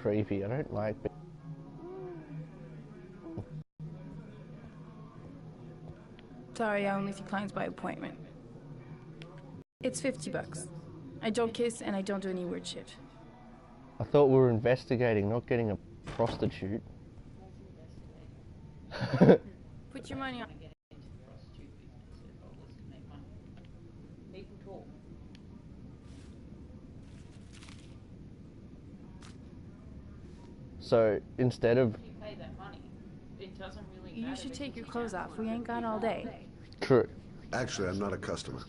creepy. I don't like. Sorry, I only see clients by appointment. It's $50. I don't kiss and I don't do any weird shit. I thought we were investigating, not getting a prostitute. Put your money on. So instead of you pay that money, it doesn't really You should take your clothes off. We ain't gone all day. true. Actually, I'm not a customer.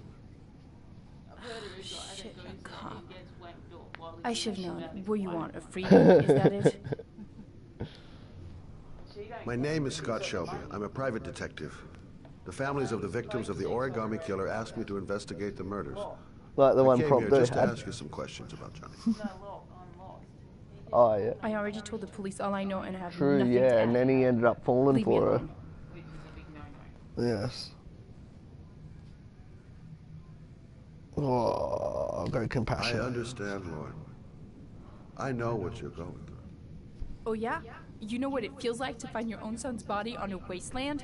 Shit, a cop. I should have known. What you want, a freebie? Is that it? My name is Scott Shelby. I'm a private detective. The families of the victims of the origami killer asked me to investigate the murders. Like the I one came prop here they just to had. ask you some questions about Johnny. Oh yeah. I already told the police all I know and have True. nothing to Yeah, add. and then he ended up falling Leave me for her. alone. Yes. Oh, I've got I compassion. understand, Lauren. I know what you're going through. Oh yeah? You know what it feels like to find your own son's body on a wasteland?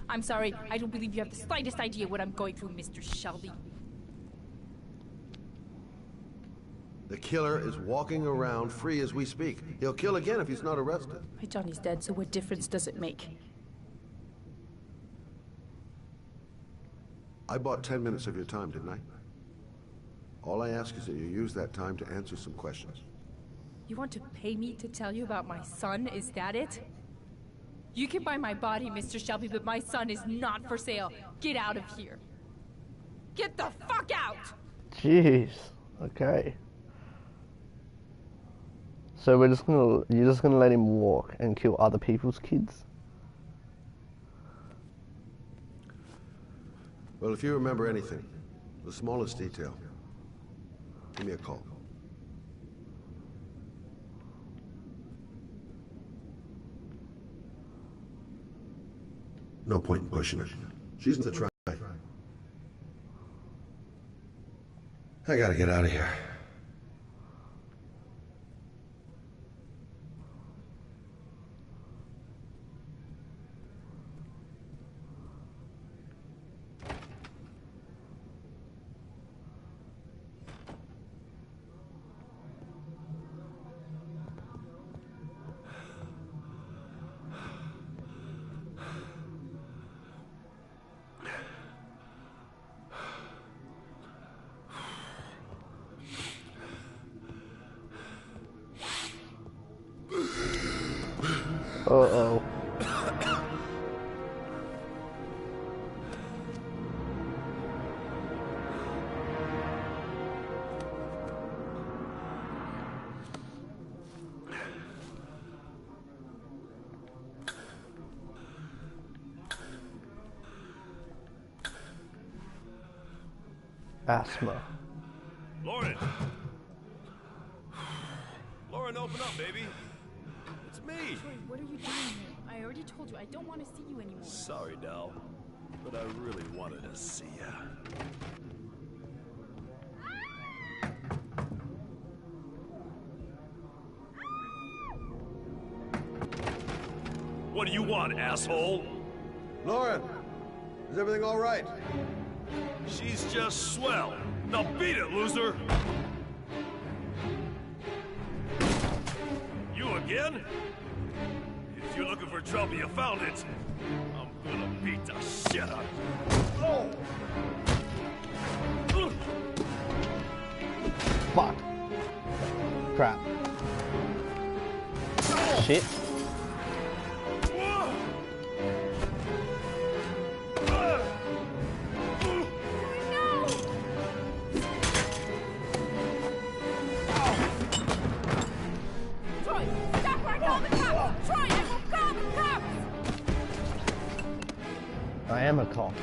I'm sorry, I don't believe you have the slightest idea what I'm going through, Mr. Shelby. The killer is walking around free as we speak. He'll kill again if he's not arrested. My Johnny's dead, so what difference does it make? I bought 10 minutes of your time, didn't I? All I ask is that you use that time to answer some questions. You want to pay me to tell you about my son? Is that it? You can buy my body, Mr. Shelby, but my son is not for sale. Get out of here. Get the fuck out! Jeez. Okay. So you're just gonna let him walk and kill other people's kids? Well, if you remember anything, the smallest detail, give me a call. No point in pushing it. She's to try. I gotta get out of here. Uh-oh. Asthma. Lauren! Lauren, open up, baby. It's me. Troy, what are you doing here? I already told you, I don't want to see you anymore. Sorry, Dal, but I really wanted to see ya. What do you want, asshole? Lauren, is everything all right? She's just swell. Now beat it, loser! You again? If you're looking for trouble, you found it. I'm gonna beat the shit out of you. Fuck. Crap. Shit. I am a cop.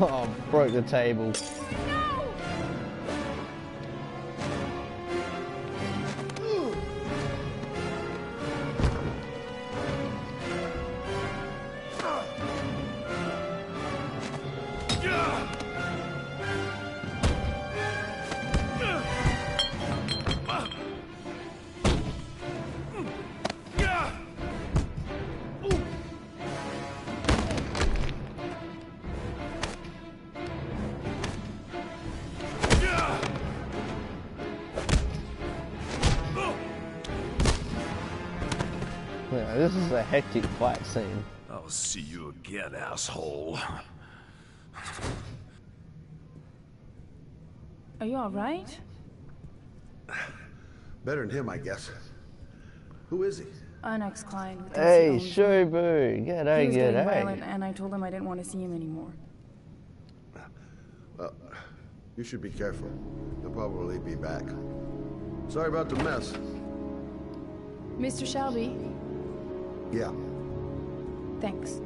Oh, broke the table. Yeah, this is a hectic fight scene. I'll see you again, asshole. Are you alright? Better than him, I guess. Who is he? An ex-client with Hey, owns me. Shubu, He g'day, was getting violent, g'day. and I told him I didn't want to see him anymore. Well, you should be careful. He'll probably be back. Sorry about the mess. Mr. Shelby, Yeah. thanks.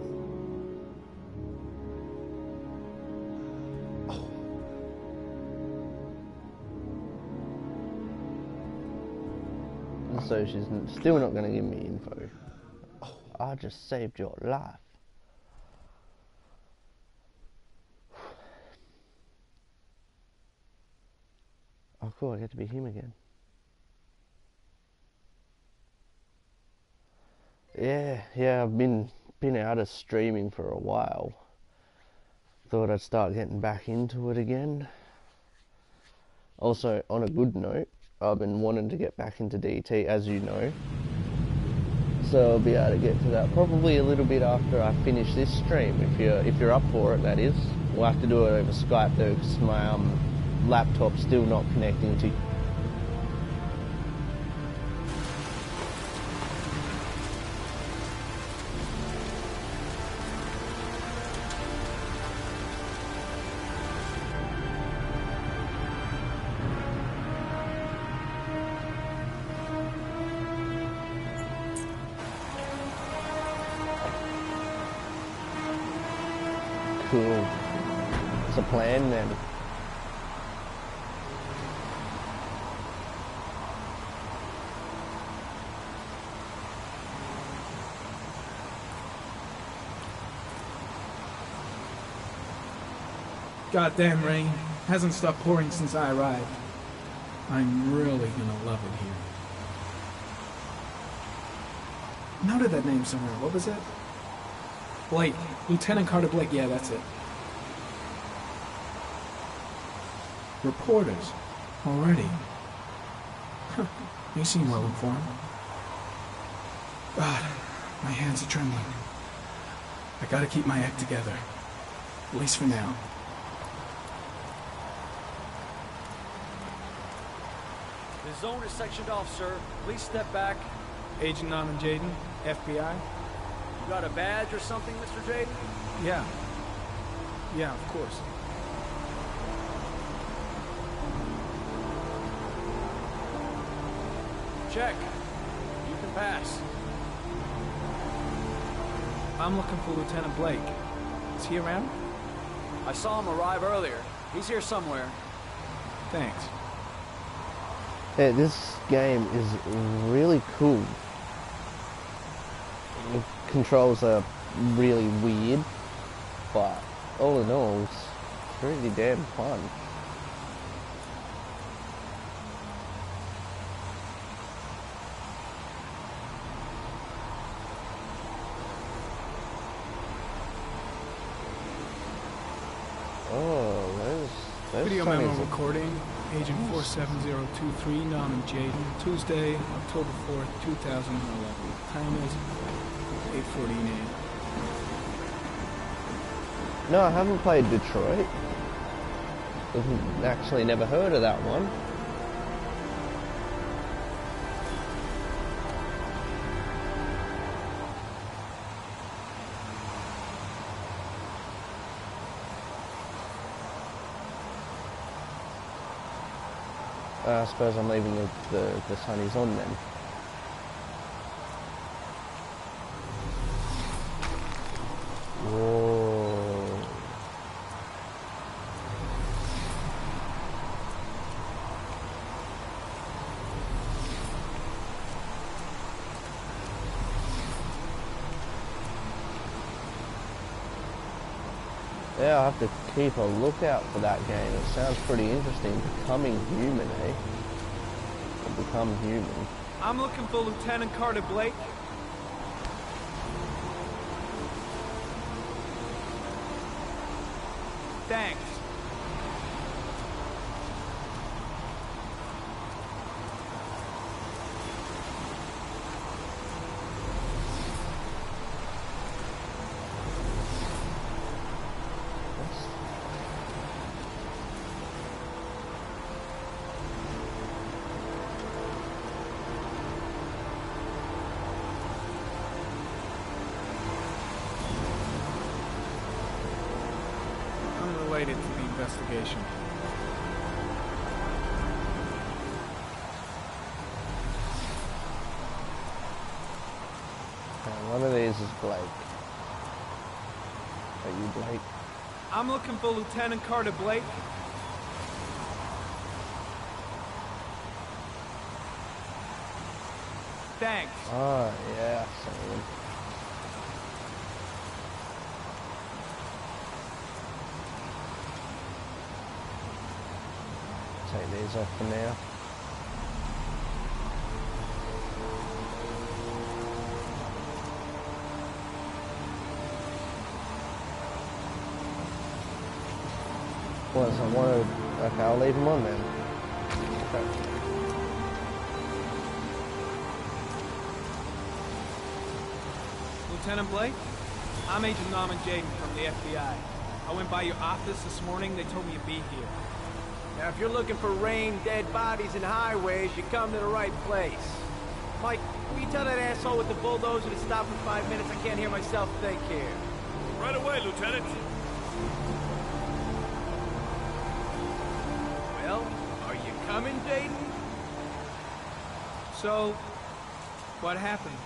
So she's still not going to give me info. I just saved your life. Oh cool, I get to be him again. Yeah, I've been out of streaming for a while. Thought I'd start getting back into it again. Also, on a good note, I've been wanting to get back into DT, as you know. So I'll be able to get to that probably a little bit after I finish this stream. If you're up for it, that is. We'll have to do it over Skype though, because my laptop's still not connecting to. Cool. It's a plan then. Goddamn rain. Hasn't stopped pouring since I arrived. I'm really gonna love it here. Noted that name somewhere. What was it? Blake. Lieutenant Carter Blake. Yeah, that's it. Reporters. Already. Huh. You seem well informed. God, my hands are trembling. I gotta keep my act together. At least for now. The zone is sectioned off, sir. Please step back. Agent Norman Jaden, FBI? You got a badge or something, Mr. Jaden? Yeah. Yeah, of course. Check. You can pass. I'm looking for Lieutenant Blake. Is he around? I saw him arrive earlier. He's here somewhere. Thanks. Yeah, this game is really cool. The controls are really weird, but all in all, it's pretty damn fun. Oh, those Video memo Sonny's- recording. Agent 47023, Norman Jaden. Tuesday, October 4th, 2011. Time is 8:14 a.m. No, I haven't played Detroit. I've actually never heard of that one. I suppose I'm leaving the sunnies on then. Whoa. Yeah, I'll have to keep a lookout for that game. It sounds pretty interesting. Becoming human, eh? Or become human. I'm looking for Lieutenant Carter Blake. Thanks. unrelated to the investigation. And one of these is Blake. Are you Blake? I'm looking for Lieutenant Carter Blake. Thanks. Oh, yeah, same. Take these off for now. Okay, I'll leave them on then. Okay. Lieutenant Blake? I'm Agent Norman Jaden from the FBI. I went by your office this morning. They told me you'd be here. Now, if you're looking for rain, dead bodies, and highways, you come to the right place. Mike, will you tell that asshole with the bulldozer to stop for 5 minutes? I can't hear myself think here. Right away, Lieutenant. Well, are you coming, Jaden? So, what happened?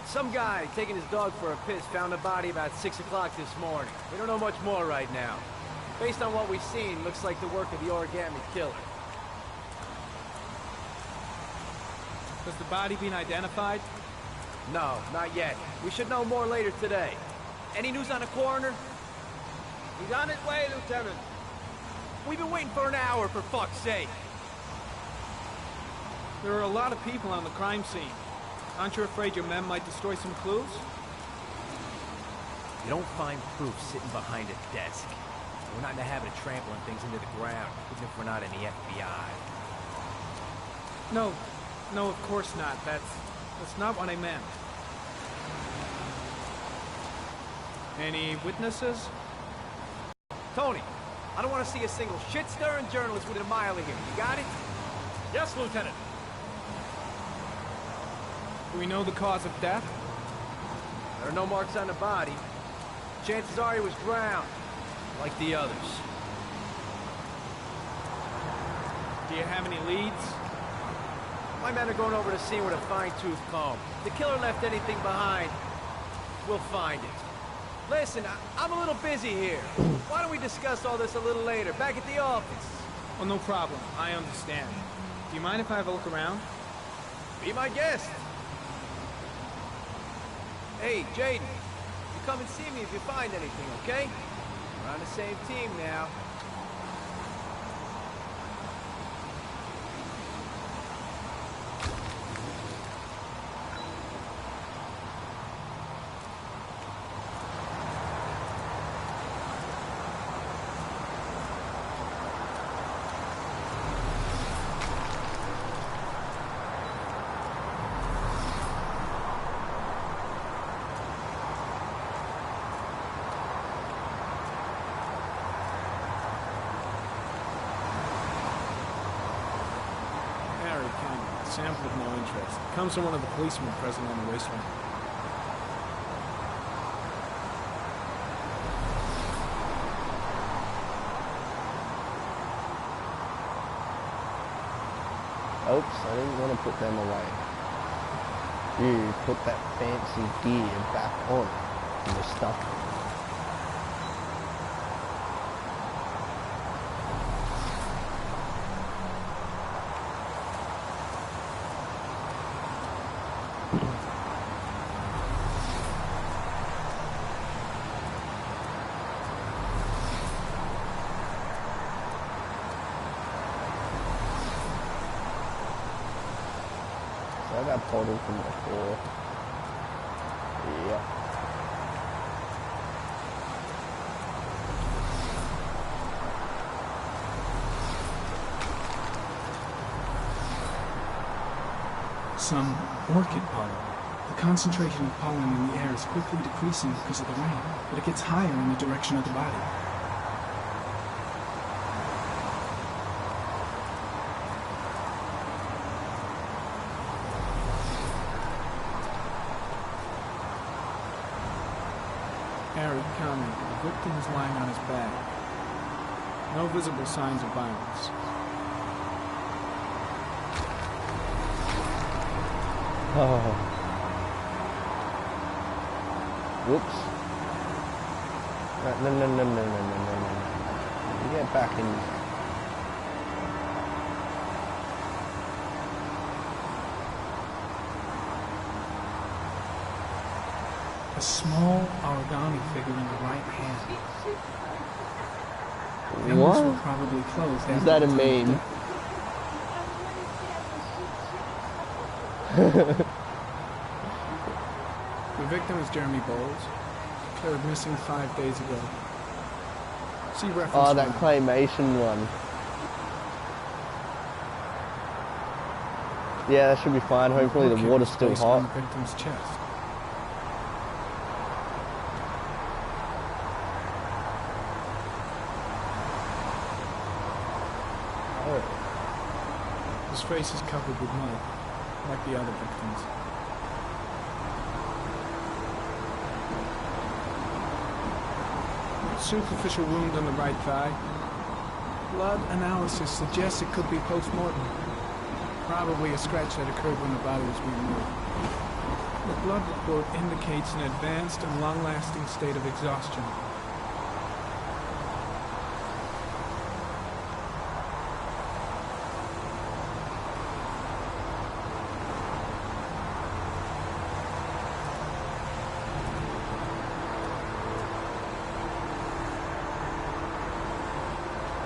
Some guy taking his dog for a piss found a body about 6 o'clock this morning. We don't know much more right now. Based on what we've seen, looks like the work of the origami killer. Has the body been identified? No, not yet. We should know more later today. Any news on the coroner? He's on his way, Lieutenant. We've been waiting for an hour, for fuck's sake. There are a lot of people on the crime scene. Aren't you afraid your men might destroy some clues? You don't find proof sitting behind a desk. We're not in the habit of trampling things into the ground, even if we're not in the FBI. No, of course not. That's not what I meant. Any witnesses? Tony, I don't want to see a single shit-stirring journalist within a mile of here. You got it? Yes, Lieutenant. Do we know the cause of death? There are no marks on the body. Chances are he was drowned, like the others. Do you have any leads? My men are going over the scene with a fine-tooth comb. If the killer left anything behind, we'll find it. Listen, I'm a little busy here. Why don't we discuss all this a little later, back at the office? Oh, no problem. I understand. Do you mind if I have a look around? Be my guest. Hey, Jaden, you come and see me if you find anything, okay? We're on the same team now. Sample of no interest. Comes from one of the policemen present on the racetrack. Oops, I didn't want to put them away. You put that fancy gear back on in the stuff. I got pulled in from before. Yep. Some orchid pollen. The concentration of pollen in the air is quickly decreasing because of the rain, but it gets higher in the direction of the body. Harry, comment. The victim is lying on his back. No visible signs of violence. Oh. Whoops. No. Get back in. A small origami figure in the right hand. Fingers were What? probably closed. Is that a meme? The victim is Jeremy Bowles, declared missing 5 days ago. See reference. Oh, that now. claymation one. Yeah, that should be fine. Hopefully the Kit water's was still placed on hot. the victim's chest. His face is covered with mud, like the other victims. Superficial wound on the right thigh. Blood analysis suggests it could be post-mortem. Probably a scratch that occurred when the body was being moved. The blood report indicates an advanced and long-lasting state of exhaustion.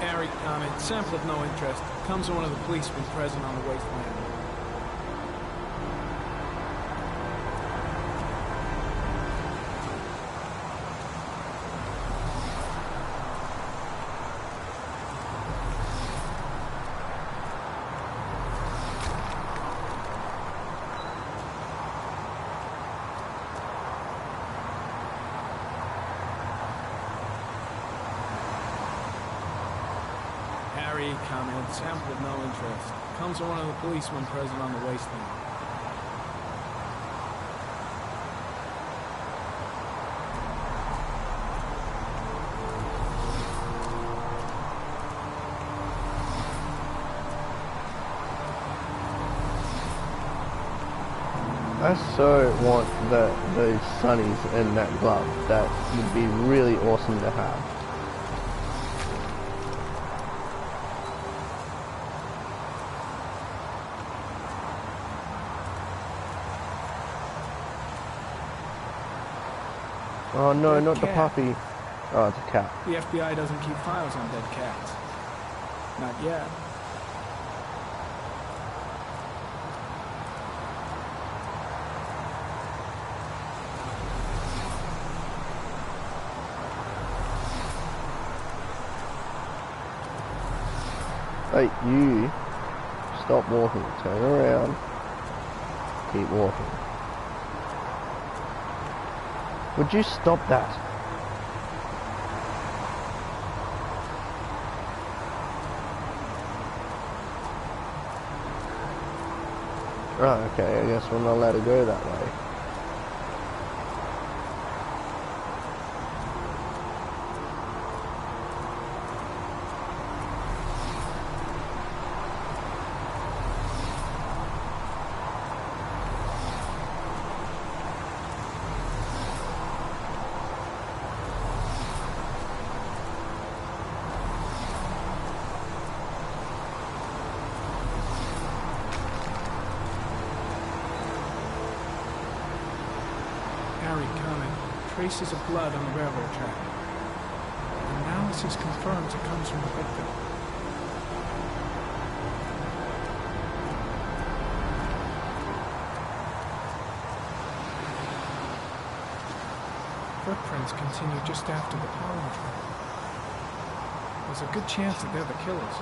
Harry comment, sample of no interest. Comes from one of the policemen present on the wasteland. Comment, sample of no interest. Comes from one of the policemen present on the wasteland. I so want those sunnies and that glove. That would be really awesome to have. Oh no, not the puppy. Oh, it's a cat. The FBI doesn't keep files on dead cats. Not yet. Hey, you. Stop walking. Turn around. Keep walking. Would you stop that? Right, okay, I guess we're not allowed to go that way. Traces of blood on the railroad track. Analysis confirms it comes from the victim. Footprints continue just after the pollen trail. There's a good chance that they're the killers.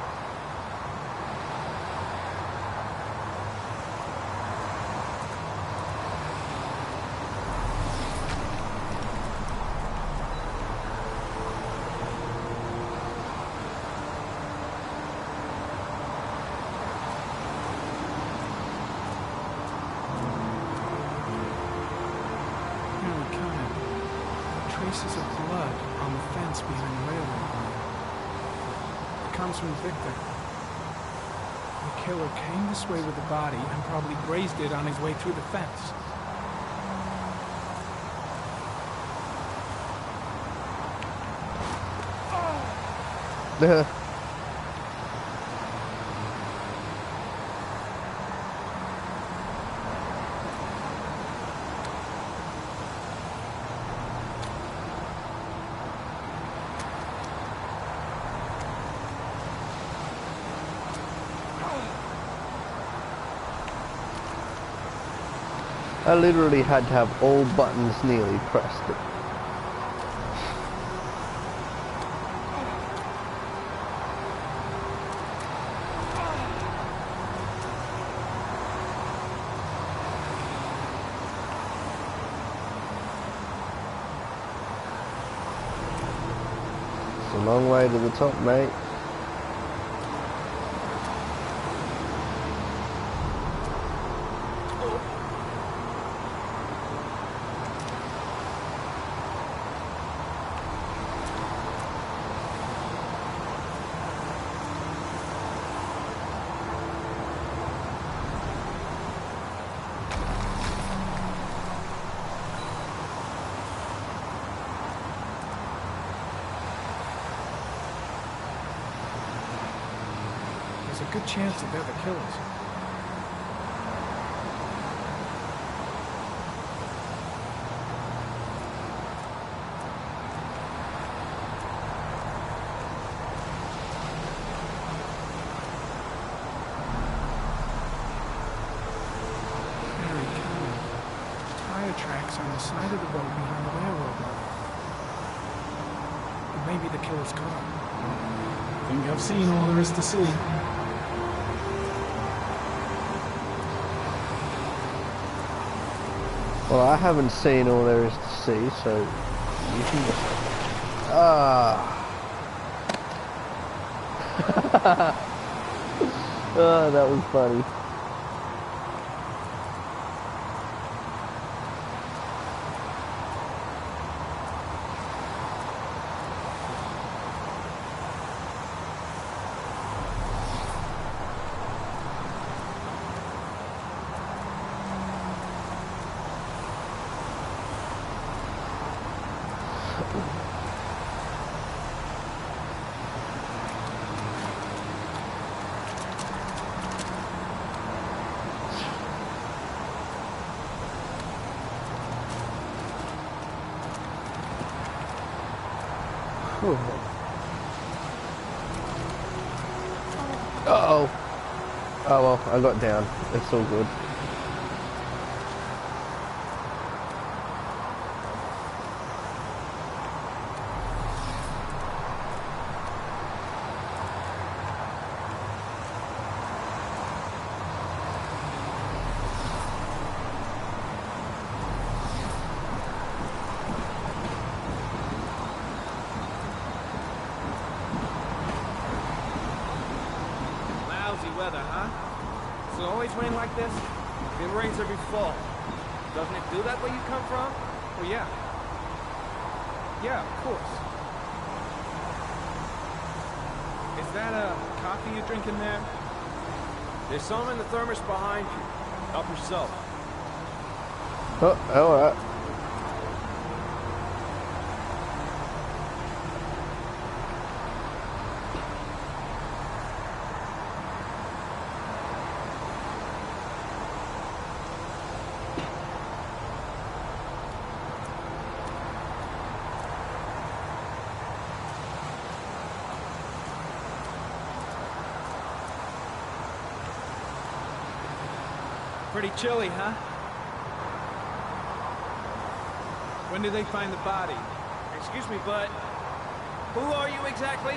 Traces of blood on the fence behind the railroad line. comes from Victor. The killer came this way with the body and probably grazed it on his way through the fence. I literally had to have all buttons nearly pressed. It's a long way to the top, mate. There's a good chance that they're the killers. Very common. Tire tracks on the side of the road behind the railroad line. Maybe the killer's car. I think I've seen all there is to see. Well, I haven't seen all there is to see, so you can just... Oh, that was funny. Uh-oh. Oh well, I got down. It's all good. Weather, huh? Does it always rain like this? It rains every fall. Doesn't it do that where you come from? Well, yeah. Yeah, of course. Is that a coffee you're drinking there? There's some in the thermos behind you. Help yourself. Oh, alright. Pretty chilly, huh? When did they find the body? Excuse me, but who are you exactly?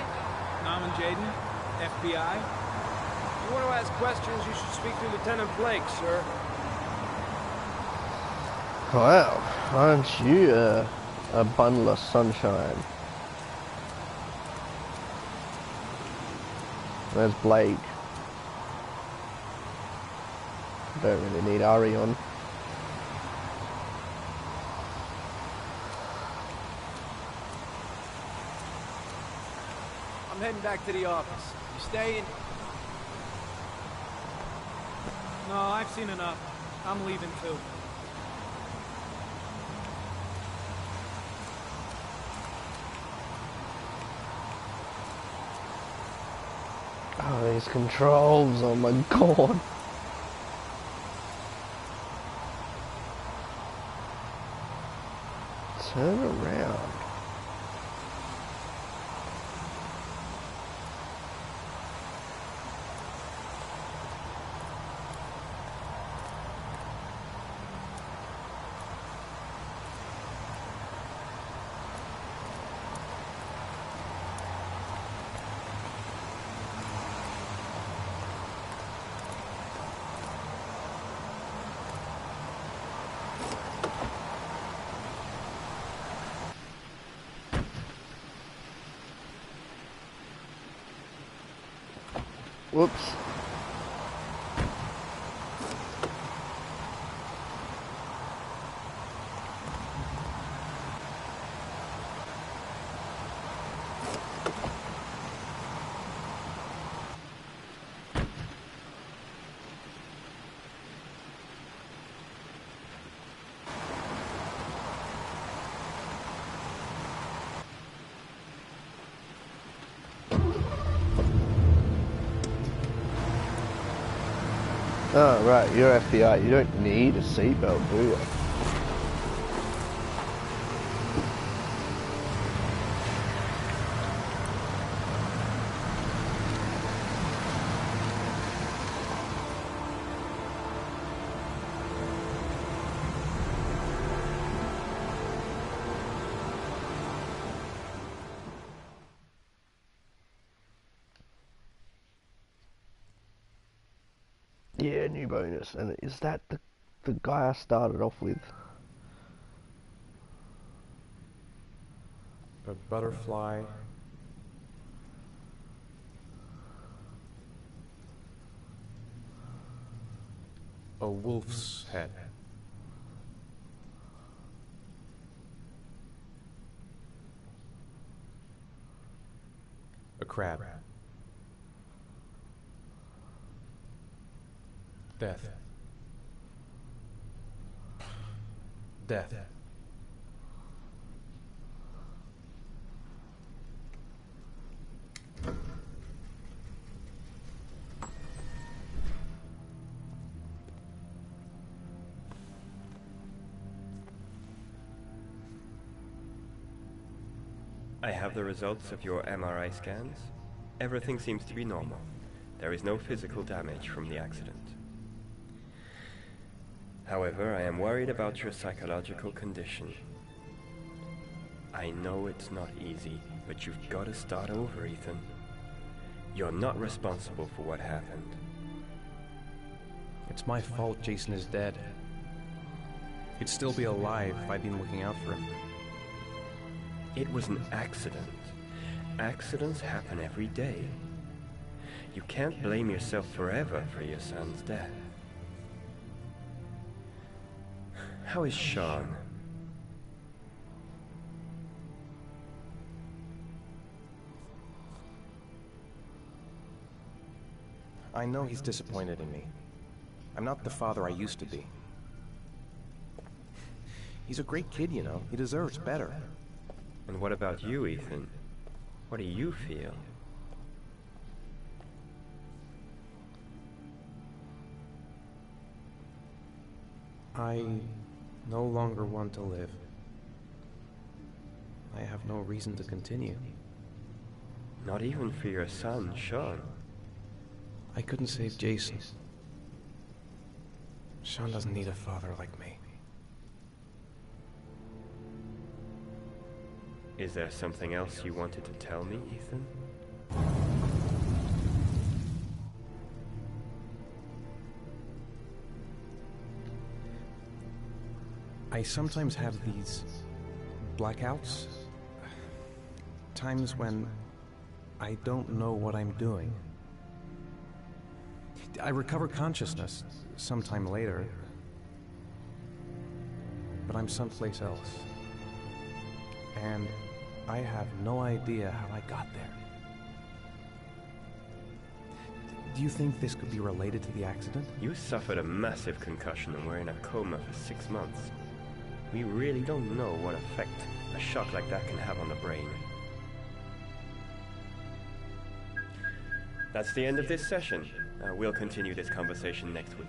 Norman Jaden, FBI. If you want to ask questions, you should speak to Lieutenant Blake, sir. Wow, aren't you a bundle of sunshine? There's Blake. Don't really need Ari on. I'm I'm heading back to the office. You staying? No, I've seen enough. I'm leaving too. Oh, these controls, oh my god. Turn around. Whoops. Oh, right, you're FBI. You don't need a seatbelt, do you? Yeah, new bonus. And is that the guy I started off with? A butterfly. A wolf's head. A crab. Death. Death. I have the results of your MRI scans. Everything seems to be normal. There is no physical damage from the accident. However, I am worried about your psychological condition. I know it's not easy, but you've got to start over, Ethan. You're not responsible for what happened. It's my fault Jason is dead. He'd still be alive if I'd been looking out for him. It was an accident. Accidents happen every day. You can't blame yourself forever for your son's death. How is Sean? I know he's disappointed in me. I'm not the father I used to be. He's a great kid, you know. He deserves better. And what about you, Ethan? What do you feel? I no longer want to live. I have no reason to continue. Not even for your son, Sean. I couldn't save Jason. Sean doesn't need a father like me. Is there something else you wanted to tell me, Ethan? I sometimes have these blackouts. Times when I don't know what I'm doing. I recover consciousness sometime later, but I'm someplace else. And I have no idea how I got there. Do you think this could be related to the accident? You suffered a massive concussion and were in a coma for 6 months. We really don't know what effect a shock like that can have on the brain. That's the end of this session. We'll continue this conversation next week.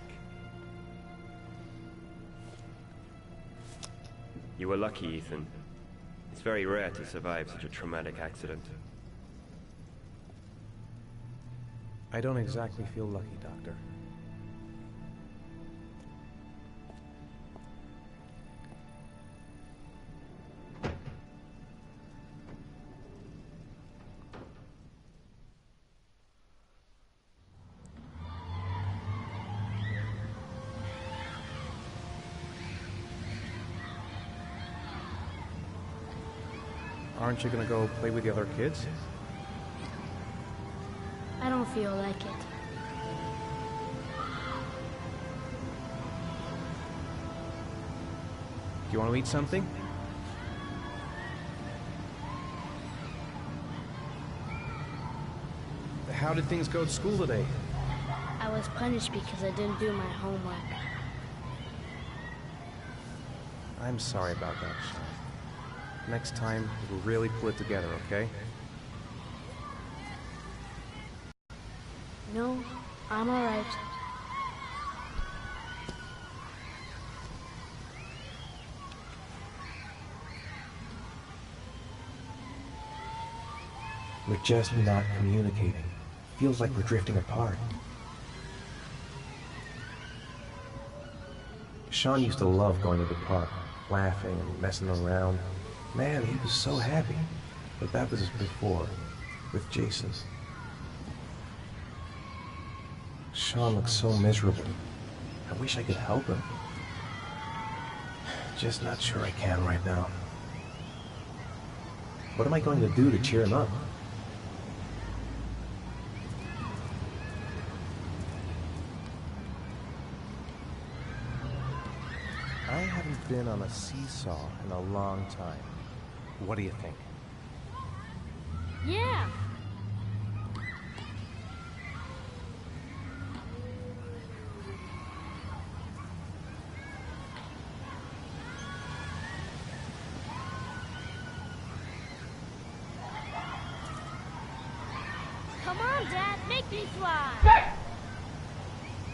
You were lucky, Ethan. It's very rare to survive such a traumatic accident. I don't exactly feel lucky, Doctor. Aren't you gonna go play with the other kids? I don't feel like it. Do you want to eat something? How did things go at school today? I was punished because I didn't do my homework. I'm sorry about that, Sean. Next time, we'll really pull it together, okay? No, I'm alright. We're just not communicating. Feels like we're drifting apart. Sean used to love going to the park, laughing and messing around. Man, he was so happy. But that was before, with Jason. Sean looks so miserable. I wish I could help him. Just not sure I can right now. What am I going to do to cheer him up? I haven't been on a seesaw in a long time. What do you think? Yeah! Come on, Dad, make me fly!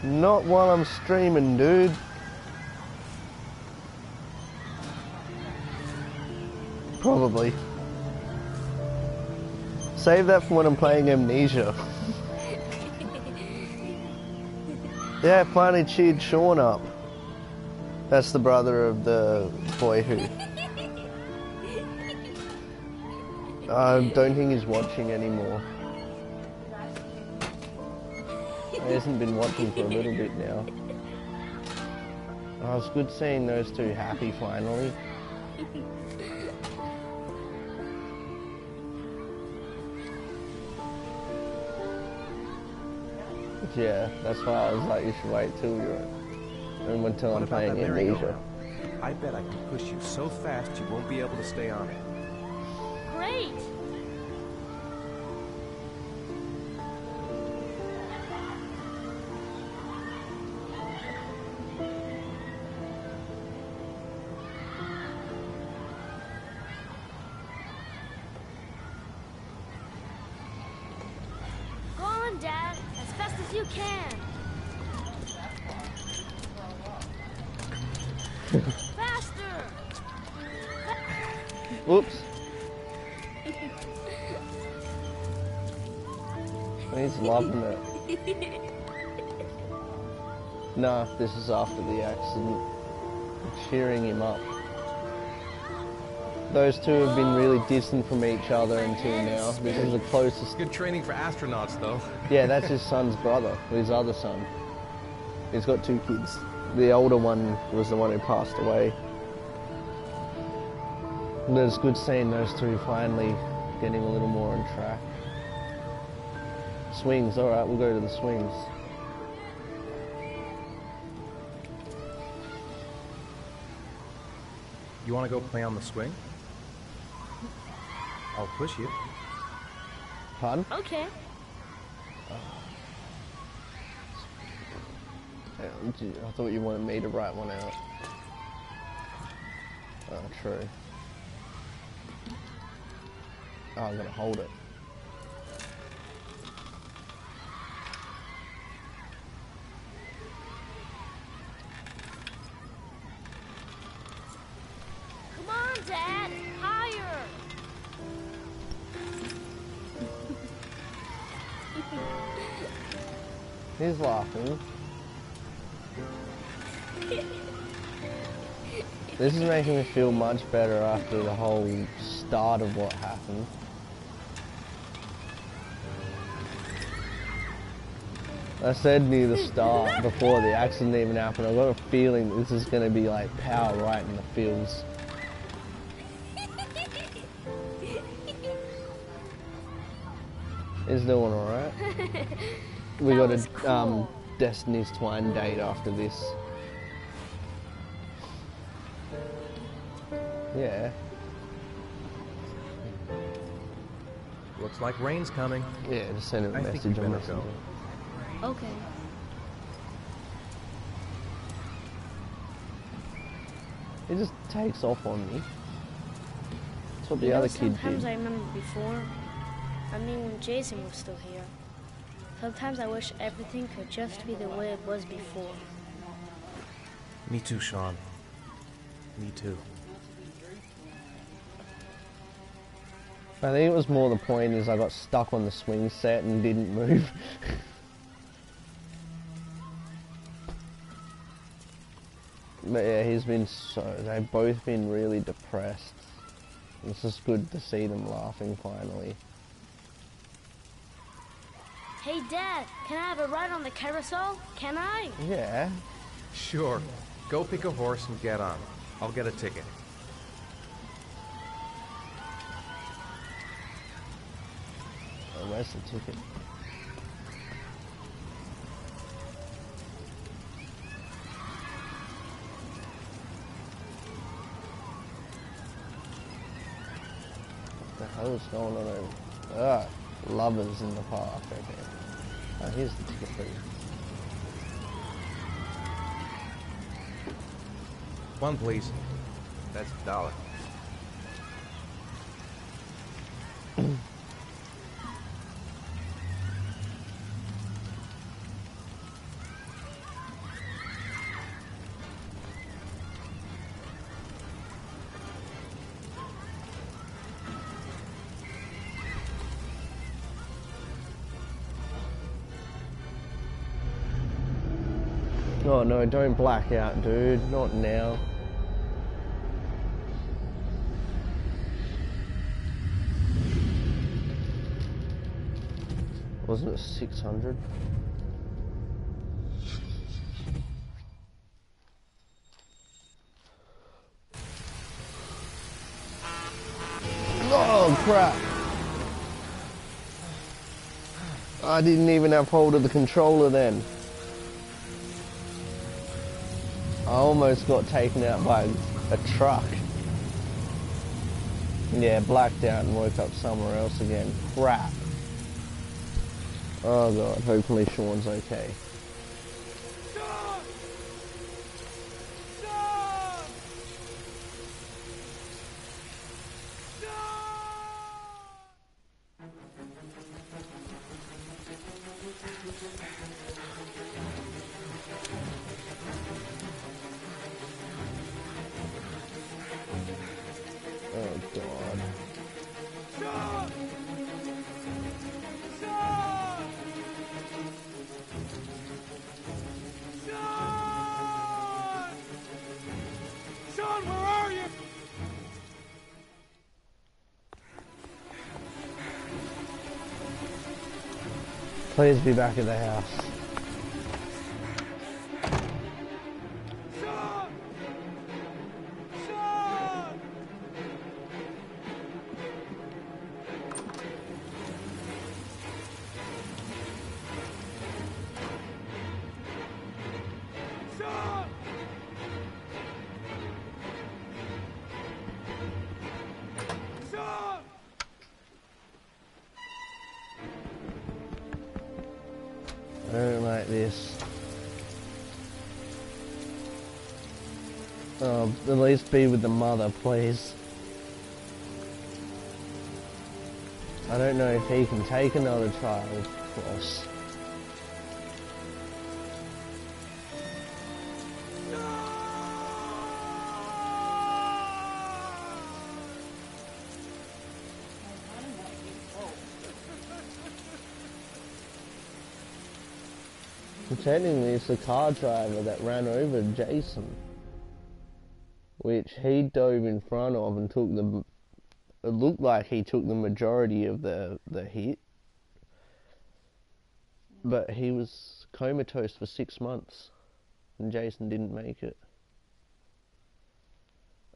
Not while I'm streaming, dude. Probably. Save that for when I'm playing Amnesia. Yeah, finally cheered Sean up. That's the brother of the boy who... I don't think he's watching anymore. He hasn't been watching for a little bit now. Oh, it's good seeing those two happy finally. Yeah, that's why I was like, you should wait till you're... And until I'm playing Amnesia. I bet I can push you so fast you won't be able to stay on it. Great! Go on, Dad, as fast as you can. Faster! Whoops. He's loving it. Nah, this is after the accident. Cheering him up. Those two have been really distant from each other until now. This is the closest. Good training for astronauts, though. Yeah, that's his son's brother, his other son. He's got two kids. The older one was the one who passed away. But it's good seeing those two finally getting a little more on track. Swings, alright, we'll go to the swings. You want to go play on the swing? I'll push you. Pardon? Okay. I thought you wanted me to write one out. Oh, true. Oh, I'm gonna hold it. Come on, Dad! Higher! He's laughing. This is making me feel much better after the whole start of what happened. I said near the start, before the accident even happened, I got a feeling this is going to be like power right in the feels. He's doing alright. We got a cool. Destiny's Twine date after this. Yeah. Looks like rain's coming. Yeah, just send him a I think message you on better Messenger. go. Okay. He just takes off on me. That's what the You know, other kid sometimes did. I remember before. I mean, when Jason was still here. Sometimes I wish everything could just be the way it was before. Me too, Sean. Me too. I think it was more the point is I got stuck on the swing set and didn't move. But yeah, they've both been really depressed. It's just good to see them laughing finally. Hey, Dad, can I have a ride on the carousel? Can I? Yeah. Sure. Go pick a horse and get on. I'll get a ticket. Oh, where's the ticket? What the hell is going on over? Ah, lovers in the park, okay. Oh, here's the ticket for you. One, please. That's $1. Oh no, don't black out, dude. Not now. Wasn't it 600? Oh crap! I didn't even have hold of the controller then. I almost got taken out by a truck. Yeah, blacked out and woke up somewhere else again. Crap. Oh god, hopefully Sean's okay. Oh god. Sean, where are you? Please be back at the house. Sean! Sean! Sean! Sean! I don't like this. At least be with the mother, please. I don't know if he can take another child, Ross. Technically, it's the car driver that ran over Jason, which he dove in front of and took the. It looked like he took the majority of the hit, but he was comatose for 6 months, and Jason didn't make it.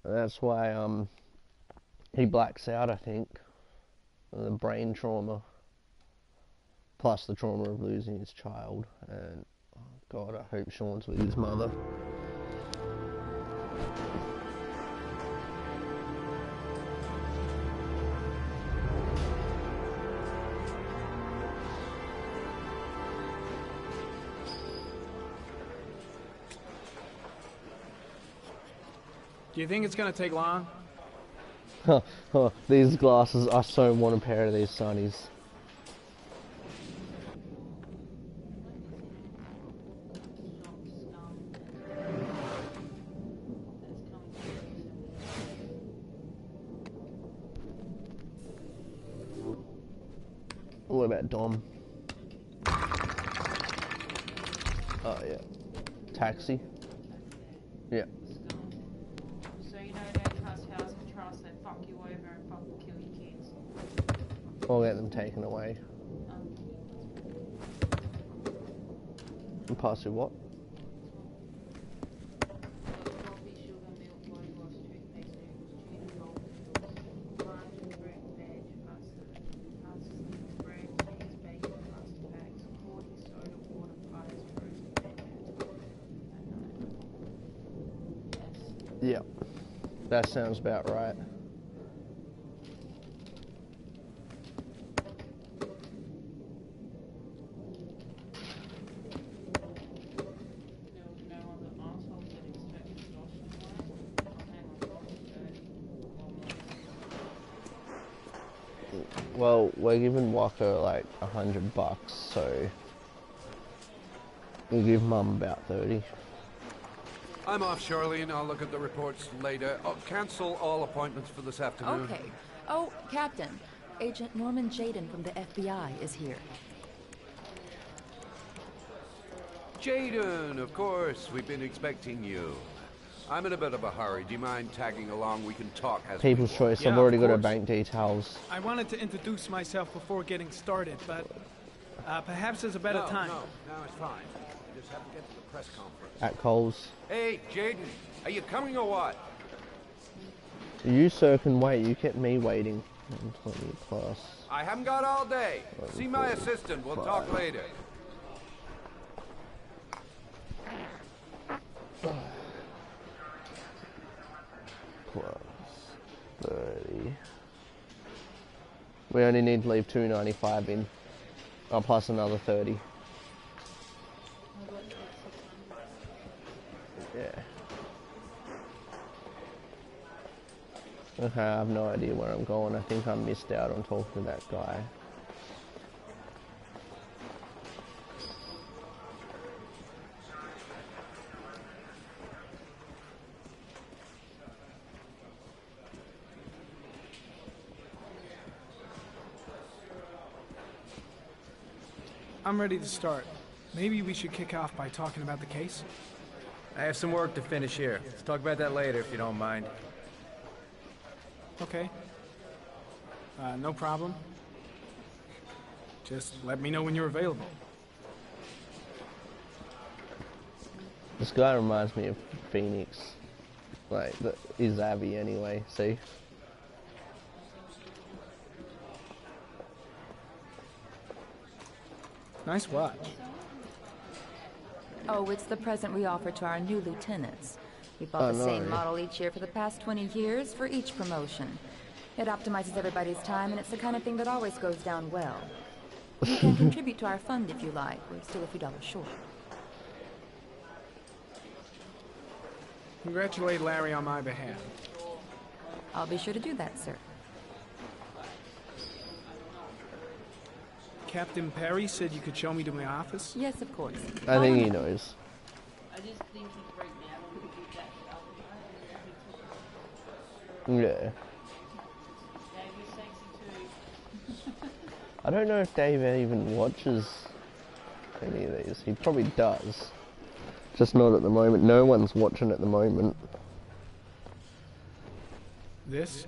And that's why he blacks out, I think, the brain trauma, plus the trauma of losing his child. And oh God, I hope Sean's with his mother. Do you think it's gonna take long? These glasses, I so want a pair of these sunnies. What about Dom? Oh yeah. Taxi? Yeah. So you know don't trust house control, so fuck you over and fucking kill your kids. Or get them taken away. And pass you what? Coffee, sugar, milk, body wash, toothpaste, noodles, tuna roll, lunch, fruit, veg, pasta, bread, cheese, bacon, pasta bags, cordy, soda, water, pies, frozen veg, Yeah, that sounds about right. Well, we're giving Walker like $100, so we'll give Mum about 30. I'm off, Charlene. I'll look at the reports later. I'll cancel all appointments for this afternoon. Okay. Oh, Captain. Agent Norman Jaden from the FBI is here. Jaden, of course. We've been expecting you. I'm in a bit of a hurry. Do you mind tagging along? We can talk as People's choice. I've already got her bank details. I wanted to introduce myself before getting started, but perhaps there's a better time. No, it's fine. I just have to get to the press conference. At Coles. Hey, Jaden, are you coming or what? You, sir, can wait. You kept me waiting. 20 plus. I haven't got all day. See my assistant. We'll talk later. Plus 30. We only need to leave 295 in. Oh, plus another 30. Yeah. Okay, I have no idea where I'm going. I think I missed out on talking to that guy. I'm ready to start. Maybe we should kick off by talking about the case? I have some work to finish here. Let's talk about that later if you don't mind. Okay. No problem. Just let me know when you're available. This guy reminds me of Phoenix. Like, is Abby anyway, see? Nice watch. Oh, it's the present we offer to our new lieutenants. We bought the same model each year for the past 20 years for each promotion. It optimizes everybody's time, and it's the kind of thing that always goes down well. You can contribute to our fund if you like. We're still a few dollars short. Congratulate Larry on my behalf. I'll be sure to do that, sir. Captain Perry said you could show me to my office? Yes, of course. I think he knows. I just think he's right now to get that shot. Yeah. Dave, you're sexy too. I don't know if Dave even watches any of these. He probably does. Just not at the moment. No one's watching at the moment. This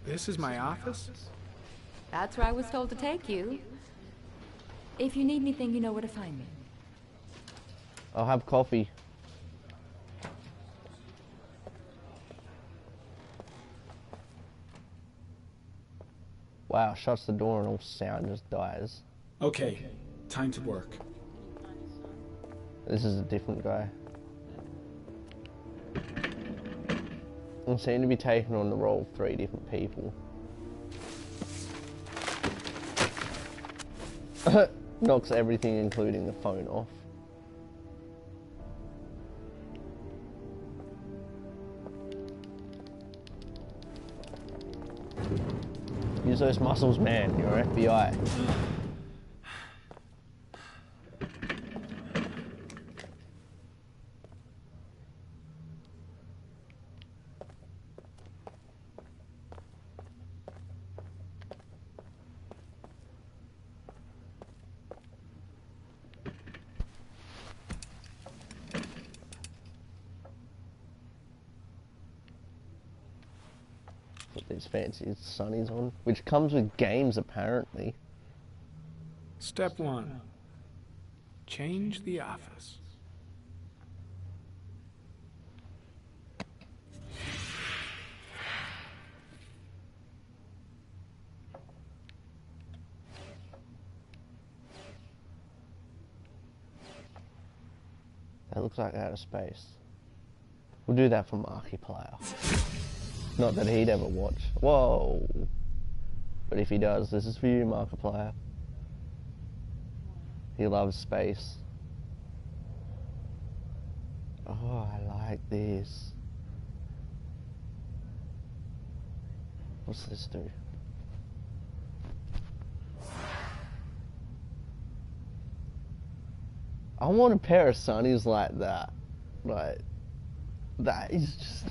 is my office? That's where I was told to take you. If you need anything, you know where to find me. I'll have coffee. Wow, shuts the door and all sound just dies. Okay, time to work. This is a different guy. I seem to be taking on the role of 3 different people. Knocks everything, including the phone, off. Use those muscles, man. You're FBI. Put these fancy sunnies on, which comes with games apparently. Step 1. Change the office. That looks like outer space. We'll do that for Markiplier. Not that he'd ever watch. Whoa! But if he does, this is for you, Markiplier. He loves space. Oh, I like this. What's this do? I want a pair of sunnies like that. Like, that is just...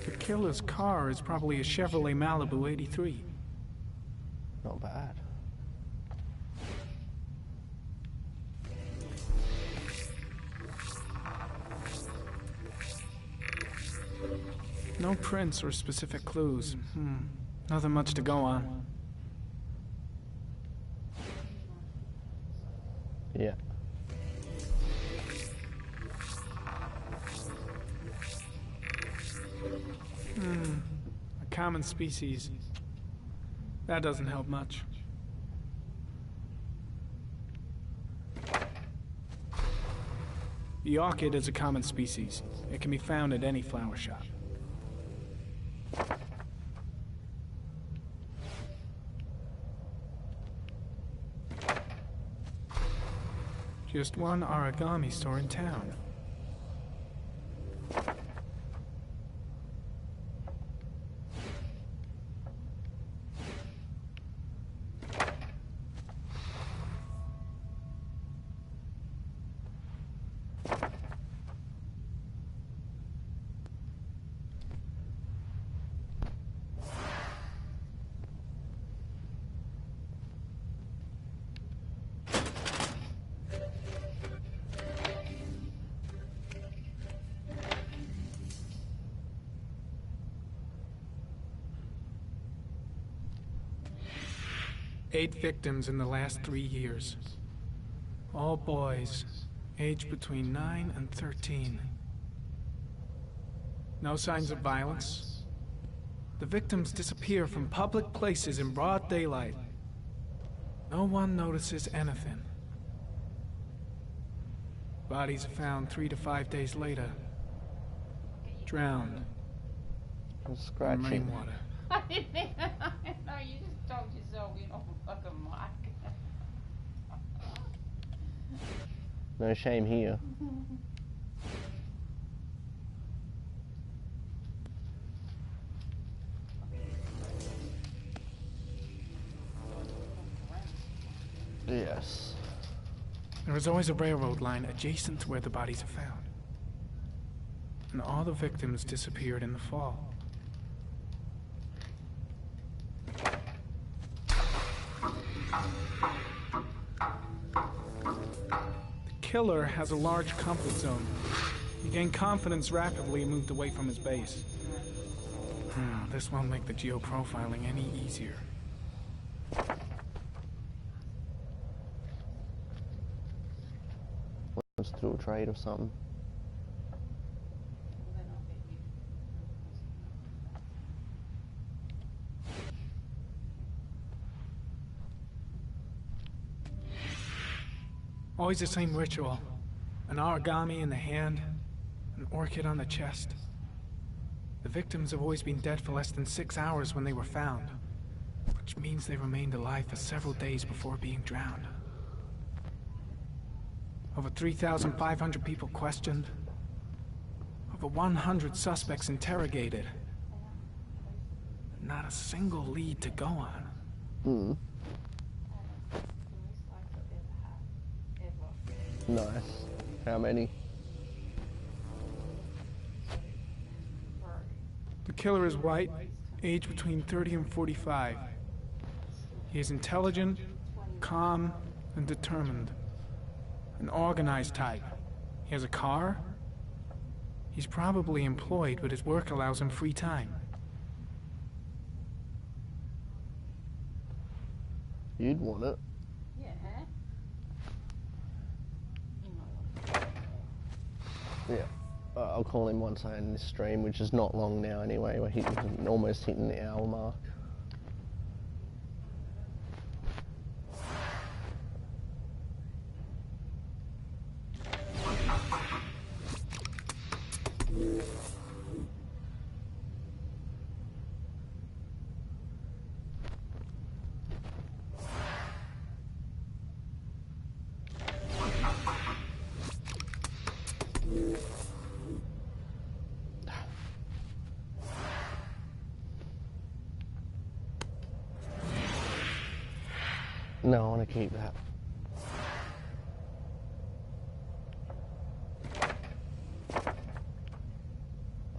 The killer's car is probably a Chevrolet Malibu 83. Not bad. No prints or specific clues. Nothing much to go on. Yeah. A common species. That doesn't help much. The orchid is a common species. It can be found at any flower shop. Just one origami store in town. Eight victims in the last 3 years. All boys, aged between 9 and 13. No signs of violence. The victims disappear from public places in broad daylight. No one notices anything. Bodies are found 3 to 5 days later. Drowned. In Scratching. rainwater. I didn't even. No, you just told yourself you're not fucking Mike. No shame here. Yes. There is always a railroad line adjacent to where the bodies are found. And all the victims disappeared in the fall. The killer has a large comfort zone. He gained confidence rapidly and moved away from his base. This won't make the geoprofiling any easier. Let's do a trade or something. Always the same ritual. An origami in the hand, an orchid on the chest. The victims have always been dead for less than 6 hours when they were found, which means they remained alive for several days before being drowned. Over 3,500 people questioned. Over 100 suspects interrogated. Not a single lead to go on. Nice. How many? The killer is white, aged between 30 and 45. He is intelligent, calm, and determined. An organized type. He has a car. He's probably employed, but his work allows him free time. You'd want it. Yeah. I'll call him once I end this stream, which is not long now anyway. We're almost hitting the hour mark. No, I want to keep that.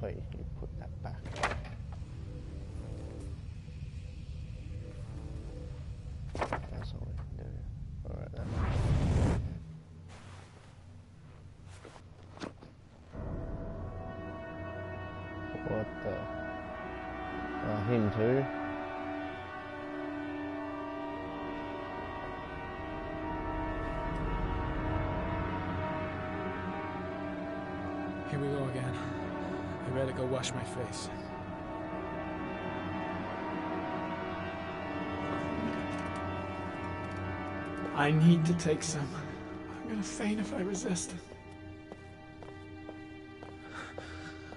Wait, you put that back. That's all we can do. Alright then. What the? Him too? Here we go again. I better go wash my face. I need to take some. I'm gonna faint if I resist.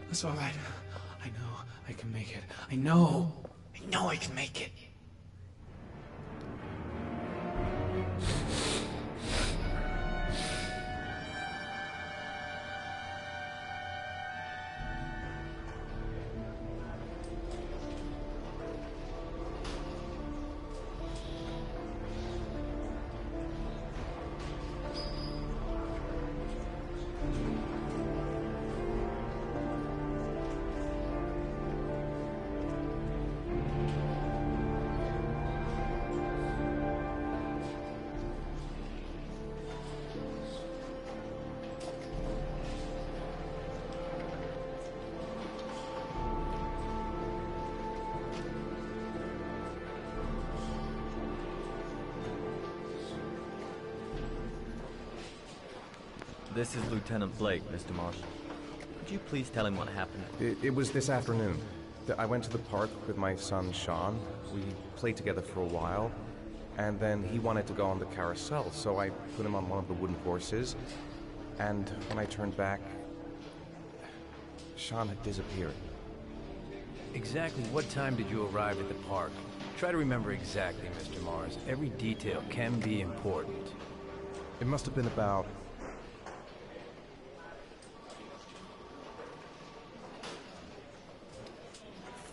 That's all right. I know I can make it. I know I can make it. This is Lieutenant Blake, Mr. Marshall. Could you please tell him what happened? It was this afternoon. I went to the park with my son, Sean. We played together for a while, and then he wanted to go on the carousel, so I put him on one of the wooden horses, And when I turned back, Sean had disappeared. Exactly what time did you arrive at the park? Try to remember exactly, Mr. Mars. Every detail can be important. It must have been about...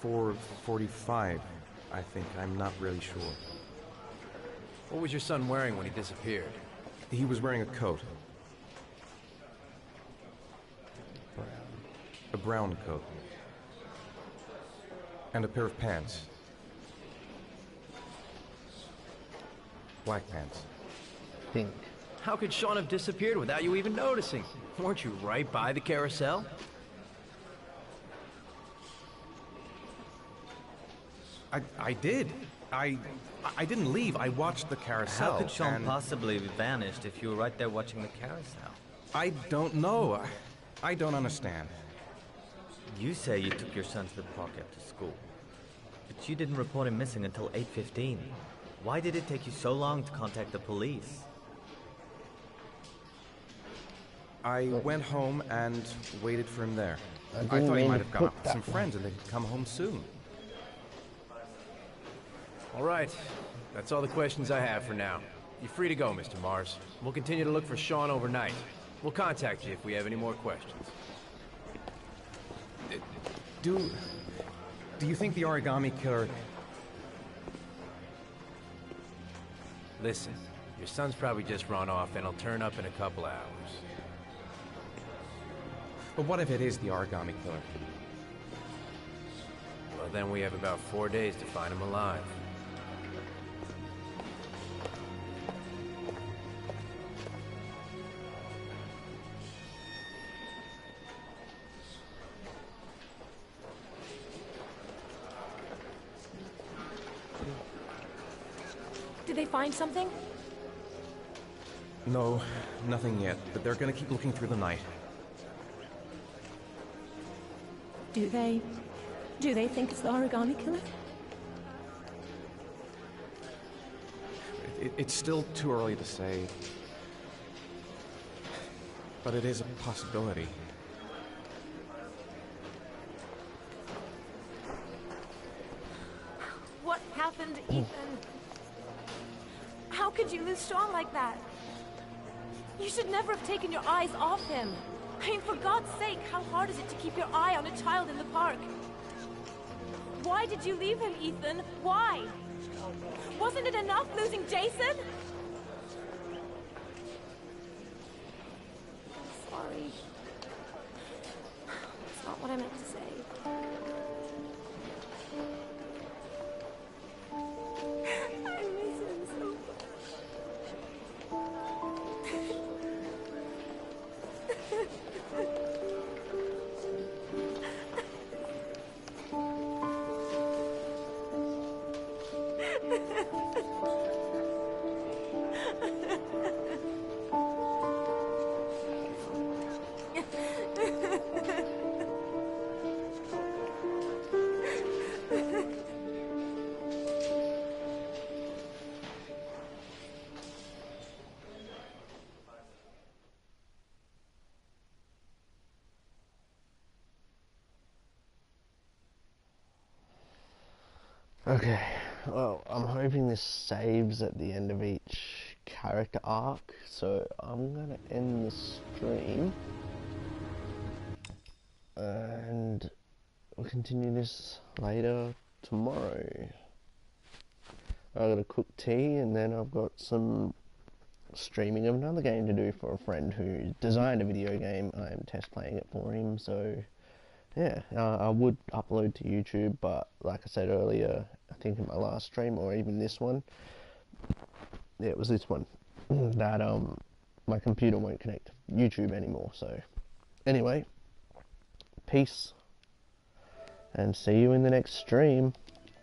4:45, I think. I'm not really sure. What was your son wearing when he disappeared? He was wearing a coat. A brown coat. And a pair of pants. Black pants. Pink. How could Sean have disappeared without you even noticing? Weren't you right by the carousel? I did. I didn't leave. I watched the carousel. How could Sean possibly have vanished if you were right there watching the carousel? I don't know. I don't understand. You say you took your son to the park after school, but you didn't report him missing until 8:15. Why did it take you so long to contact the police? I went home and waited for him there. I thought he mean might to have gone put out with some that friends and they'd come home soon. All right. That's all the questions I have for now. You're free to go, Mr. Mars. We'll continue to look for Sean overnight. We'll contact you if we have any more questions. Do you think the origami killer... Listen, your son's probably just run off and he'll turn up in a couple hours. But what if it is the origami killer? Well, then we have about 4 days to find him alive. Did they find something? No, nothing yet, but they're gonna keep looking through the night. Do they think it's the origami killer? It's still too early to say, but it is a possibility. What happened, Ethan? How could you lose Sean like that? You should never have taken your eyes off him. I mean, for God's sake, how hard is it to keep your eye on a child in the park? Why did you leave him, Ethan? Why? Wasn't it enough losing Jason? I'm sorry. It's not what I meant to say. I miss him so much. Okay, well, I'm hoping this saves at the end of each character arc, so I'm gonna end the stream and we'll continue this later tomorrow. I gotta cook tea and then I've got some streaming of another game to do for a friend who designed a video game. I'm test playing it for him, so yeah, I would upload to YouTube, but like I said earlier, I think in my last stream, or even this one, yeah, it was this one, that my computer won't connect to YouTube anymore, so anyway, peace, and see you in the next stream.